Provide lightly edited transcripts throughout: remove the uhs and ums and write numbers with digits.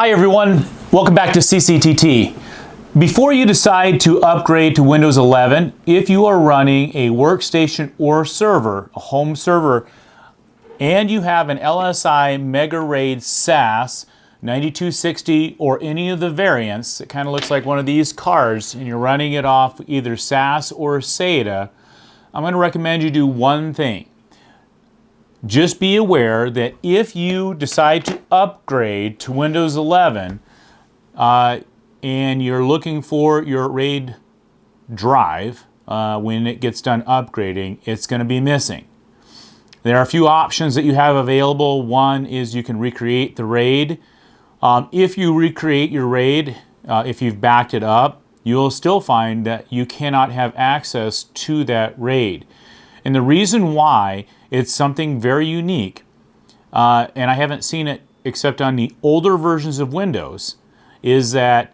Hi everyone, welcome back to CCTT. Before you decide to upgrade to Windows 11, if you are running a workstation or server, a home server, and you have an LSI MegaRaid SAS 9260 or any of the variants, it kind of looks like one of these cards, and you're running it off either SAS or SATA, I'm going to recommend you do one thing. Just be aware that if you decide to upgrade to Windows 11 and you're looking for your RAID drive when it gets done upgrading, it's going to be missing. There are a few options that you have available. One is you can recreate the RAID. If you recreate your RAID, if you've backed it up, you'll still find that you cannot have access to that RAID. And the reason why, it's something very unique, and I haven't seen it except on the older versions of Windows, is that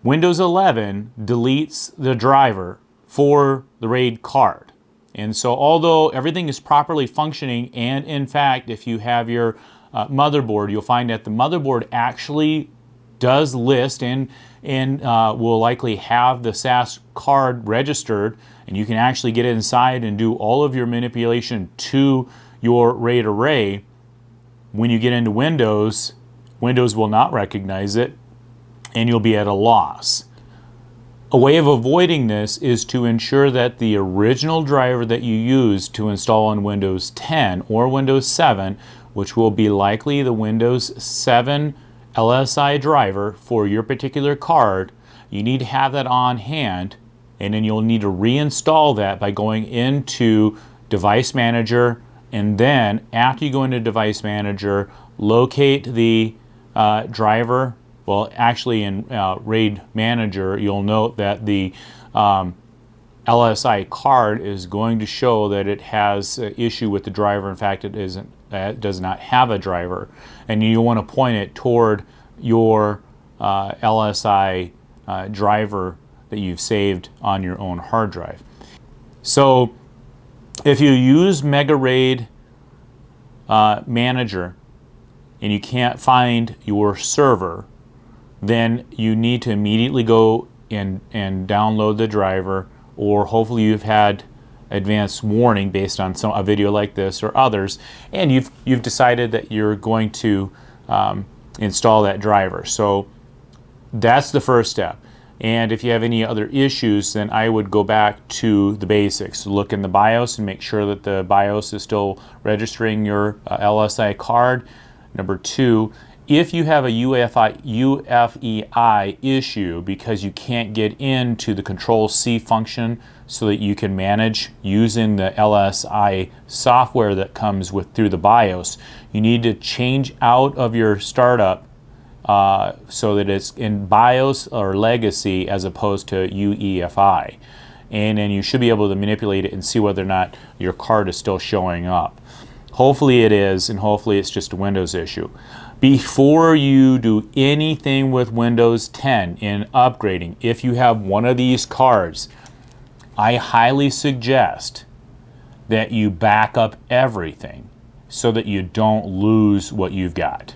Windows 11 deletes the driver for the RAID card. And so although everything is properly functioning, and in fact if you have your motherboard, you'll find that the motherboard actually does list and will likely have the SAS card registered, and you can actually get inside and do all of your manipulation to your RAID array. When you get into Windows, Windows will not recognize it and you'll be at a loss. A way of avoiding this is to ensure that the original driver that you use to install on Windows 10 or Windows 7, which will be likely the Windows 7 LSI driver for your particular card, you need to have that on hand, and then you'll need to reinstall that by going into Device Manager, and then after you go into Device Manager, locate the driver. Well, actually in RAID Manager, you'll note that the LSI card is going to show that it has an issue with the driver. In fact, it does not have a driver, and you want to point it toward your LSI driver that you've saved on your own hard drive. So if you use MegaRaid Manager and you can't find your server, then you need to immediately go and download the driver, or hopefully you've had advanced warning based on a video like this or others, and you've decided that you're going to install that driver. So that's the first step. And if you have any other issues, then I would go back to the basics. Look in the BIOS and make sure that the BIOS is still registering your LSI card. Number two, if you have a UEFI issue because you can't get into the Control-C function so that you can manage using the LSI software that comes through the BIOS, you need to change out of your startup so that it's in BIOS or Legacy as opposed to UEFI. And then you should be able to manipulate it and see whether or not your card is still showing up. Hopefully it is, and hopefully it's just a Windows issue. Before you do anything with Windows 10 in upgrading, if you have one of these cards, I highly suggest that you back up everything so that you don't lose what you've got.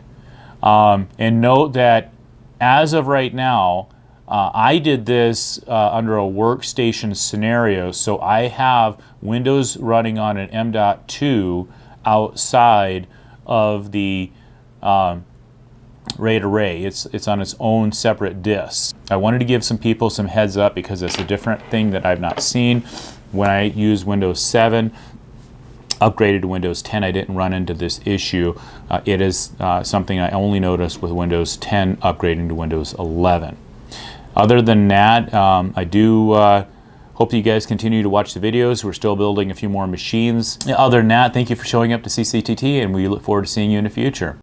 And note that as of right now, I did this under a workstation scenario, so I have Windows running on an M.2 outside of the RAID array. It's on its own separate disk. I wanted to give some people some heads up because it's a different thing that I've not seen. When I used Windows 7, upgraded to Windows 10, I didn't run into this issue. It is something I only noticed with Windows 10 upgrading to Windows 11. Other than that, I do hope that you guys continue to watch the videos. We're still building a few more machines. Other than that, thank you for showing up to CCTT, and we look forward to seeing you in the future.